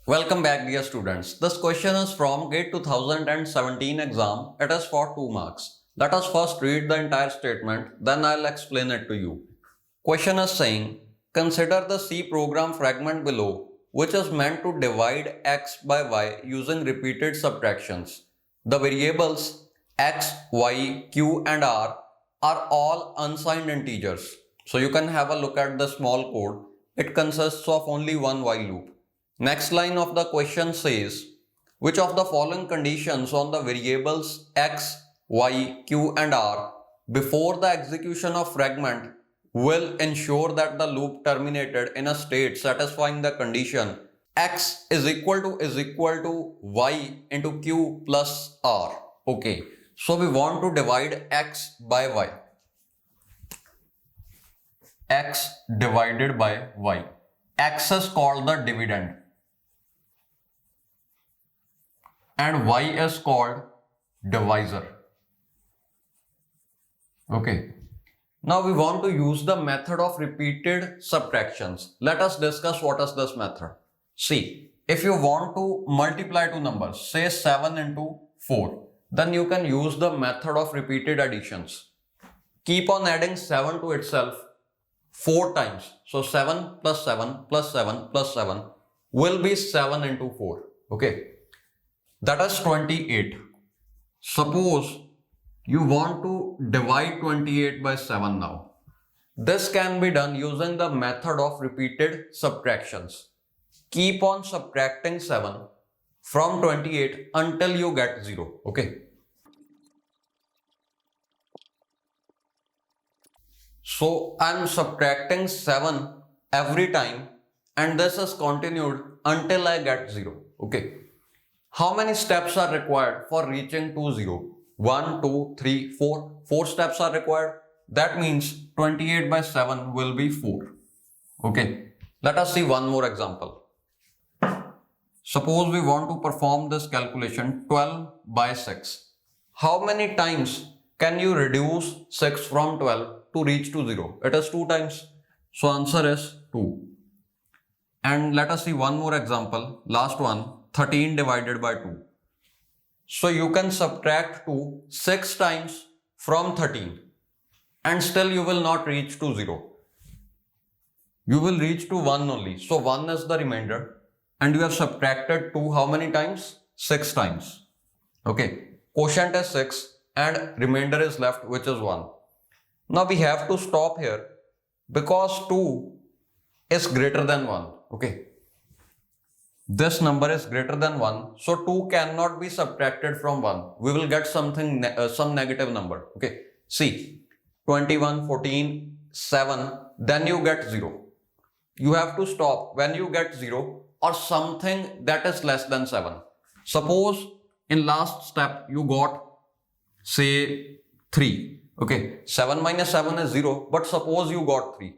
Welcome back, dear students. This question is from GATE 2017 exam. It is for 2 marks. Let us first read the entire statement, then I'll explain it to you. Question is saying, consider the C program fragment below, which is meant to divide x by y using repeated subtractions. The variables x, y, q and r are all unsigned integers. So you can have a look at the small code. It consists of only one while loop. Next line of the question says, which of the following conditions on the variables x, y, q and r before the execution of fragment will ensure that the loop terminated in a state satisfying the condition x is equal to y into q plus r. Okay, so we want to divide x by y. X divided by y. X is called the dividend and y is called divisor. Okay. Now we want to use the method of repeated subtractions. Let us discuss what is this method. See, if you want to multiply two numbers, say 7 into 4, then you can use the method of repeated additions. Keep on adding 7 to itself 4 times. So 7 plus 7 plus 7 plus 7 will be 7 into 4. Okay. That is 28. Suppose you want to divide 28 by 7 now. This can be done using the method of repeated subtractions. Keep on subtracting 7 from 28 until you get 0. Okay. So I am subtracting 7 every time and this is continued until I get 0. Okay. How many steps are required for reaching to 0? 1, 2, 3, 4. 4 steps are required. That means 28 by 7 will be 4. Okay. Let us see one more example. Suppose we want to perform this calculation 12 by 6. How many times can you reduce 6 from 12 to reach to 0? It is 2 times. So answer is 2. And let us see one more example. Last one. 13 divided by 2. So you can subtract 2 6 times from 13 and still you will not reach to 0. You will reach to 1 only. So 1 is the remainder and you have subtracted 2 how many times? 6 times. Okay. Quotient is 6 and remainder is left, which is 1. Now we have to stop here because 2 is greater than 1. Okay. This number is greater than 1, so 2 cannot be subtracted from 1. We will get something, some negative number. Okay, see, 21, 14, 7, then you get 0. You have to stop when you get 0 or something that is less than 7. Suppose in last step you got, say, 3. Okay, 7 minus 7 is 0, but suppose you got 3.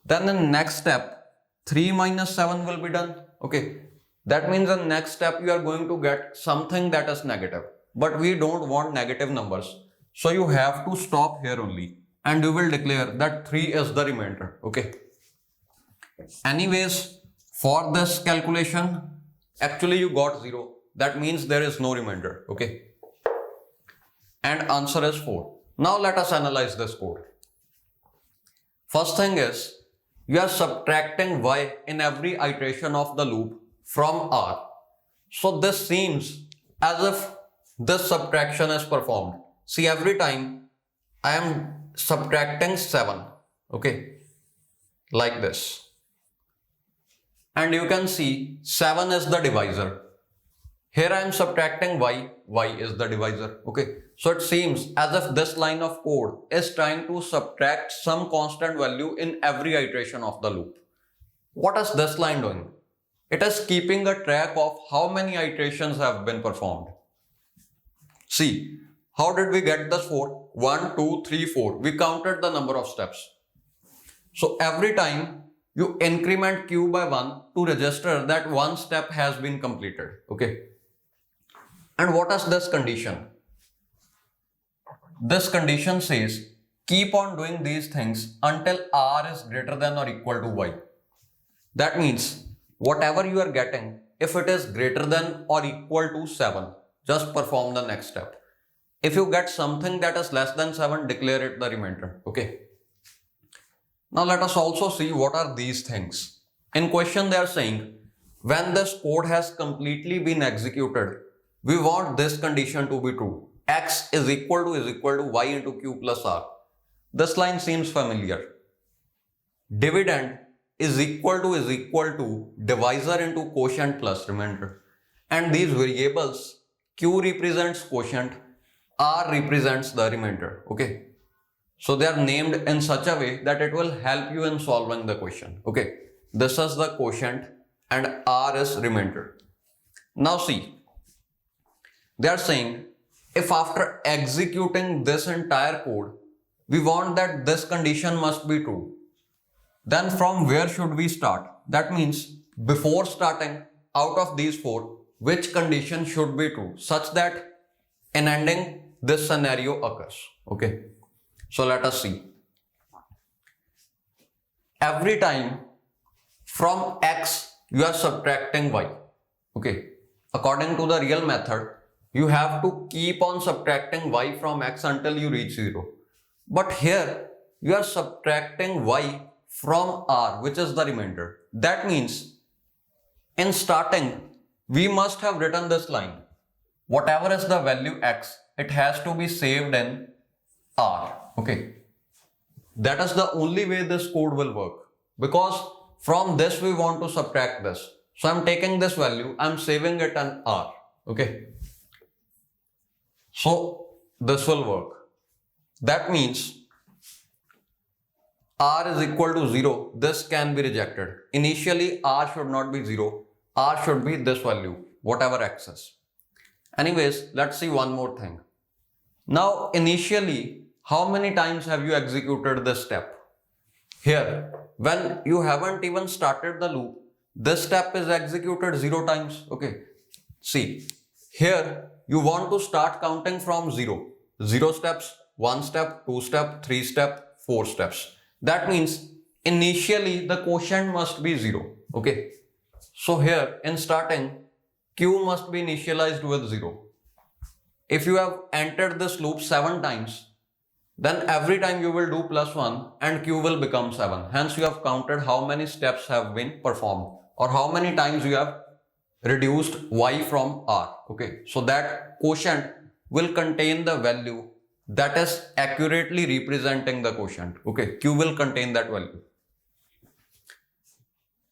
Then in next step, 3 minus 7 will be done. Okay. That means in next step you are going to get something that is negative. But we don't want negative numbers. So you have to stop here only. And you will declare that 3 is the remainder. Okay. Anyways, for this calculation, actually you got 0. That means there is no remainder. Okay. And answer is 4. Now let us analyze this code. First thing is, you are subtracting y in every iteration of the loop from r. So this seems as if this subtraction is performed. See, every time I am subtracting 7, okay, like this. And you can see 7 is the divisor. Here I am subtracting y, y is the divisor, okay. So it seems as if this line of code is trying to subtract some constant value in every iteration of the loop. What is this line doing? It is keeping a track of how many iterations have been performed. See, how did we get this 4? 1, 2, 3, 4. We counted the number of steps. So every time you increment q by 1 to register that one step has been completed. Okay. And what is this condition? This condition says keep on doing these things until r is greater than or equal to y. That means whatever you are getting if it is greater than or equal to 7, just perform the next step. If you get something that is less than 7, declare it the remainder. Okay. Now let us also see what are these things. In question they are saying, when this code has completely been executed, we want this condition to be true. X is equal to y into q plus r. This line seems familiar. Dividend is equal to divisor into quotient plus remainder. And these variables, q represents quotient, r represents the remainder. Okay. So they are named in such a way that it will help you in solving the question. Okay. This is the quotient and r is remainder. Now see, they are saying if after executing this entire code, we want that this condition must be true, then from where should we start? That means before starting out of these four, which condition should be true such that in ending this scenario occurs. Okay. So let us see. Every time from x you are subtracting y. Okay. According to the real method, you have to keep on subtracting y from x until you reach 0. But here you are subtracting y from r, which is the remainder. That means in starting we must have written this line. Whatever is the value x, it has to be saved in r. Okay. That is the only way this code will work, because from this we want to subtract this. So I'm taking this value, I'm saving it in r. Okay. So this will work. That means r is equal to 0. This can be rejected. Initially r should not be 0. R should be this value, whatever x is. Anyways, let's see one more thing. Now initially, how many times have you executed this step? Here, when you haven't even started the loop, this step is executed 0 times. Okay. See, here you want to start counting from 0. 0 steps, 1 step, 2 step, 3 step, 4 steps. That means initially the quotient must be 0. Okay. So here in starting, q must be initialized with 0. If you have entered this loop 7 times, then every time you will do plus 1 and q will become 7. Hence you have counted how many steps have been performed or how many times you have reduced y from r. Okay. So that quotient will contain the value that is accurately representing the quotient. Okay. Q will contain that value.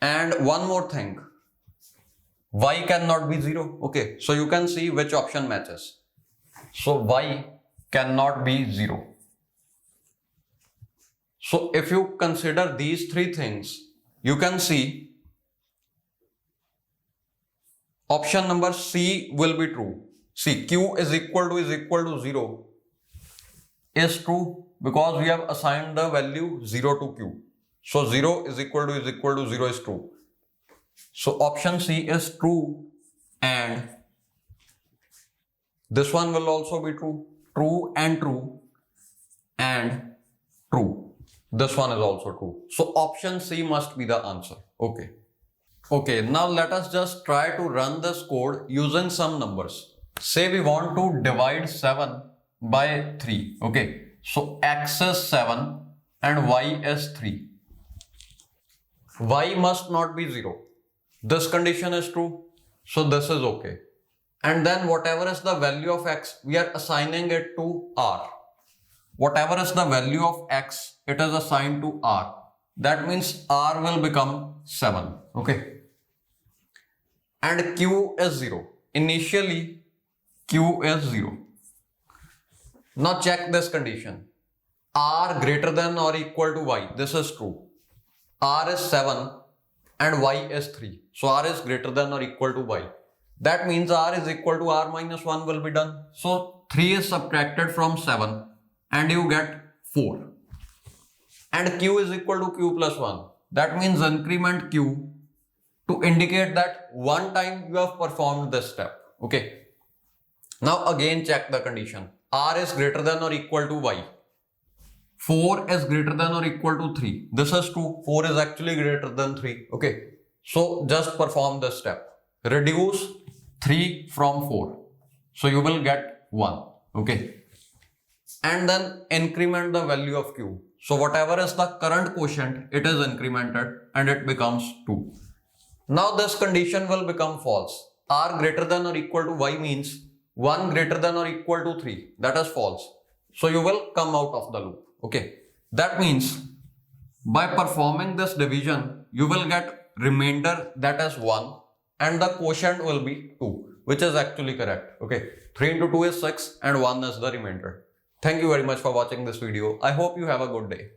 And one more thing. Y cannot be 0. Okay. So you can see which option matches. So y cannot be 0. So if you consider these three things, you can see option number C will be true. See, q is equal to 0 is true because we have assigned the value 0 to q. So 0 is equal to 0 is true. So option C is true, and this one will also be true. True and true and true. This one is also true. So option C must be the answer. Okay. Okay, now let us just try to run this code using some numbers. Say we want to divide 7 by 3. Okay. So x is 7 and y is 3. Y must not be 0. This condition is true. So this is okay. And then whatever is the value of x, we are assigning it to r. Whatever is the value of x, it is assigned to r. That means r will become 7. Okay. And q is 0. Initially, q is 0. Now check this condition. R greater than or equal to y. This is true. R is 7 and y is 3. So r is greater than or equal to y. That means r is equal to r minus 1 will be done. So 3 is subtracted from 7 and you get 4. And q is equal to q plus 1. That means increment q to indicate that one time you have performed this step. Okay. Now again check the condition. R is greater than or equal to y. 4 is greater than or equal to 3. This is true. 4 is actually greater than 3. Okay. So just perform this step. reduce 3 from 4. So you will get 1. Okay. And then increment the value of q. So whatever is the current quotient, it is incremented and it becomes 2. Now this condition will become false. R greater than or equal to y means 1 greater than or equal to 3. That is false. So you will come out of the loop. Okay. That means by performing this division, you will get remainder that is 1 and the quotient will be 2, which is actually correct. Okay. 3 into 2 is 6 and 1 is the remainder. Thank you very much for watching this video. I hope you have a good day.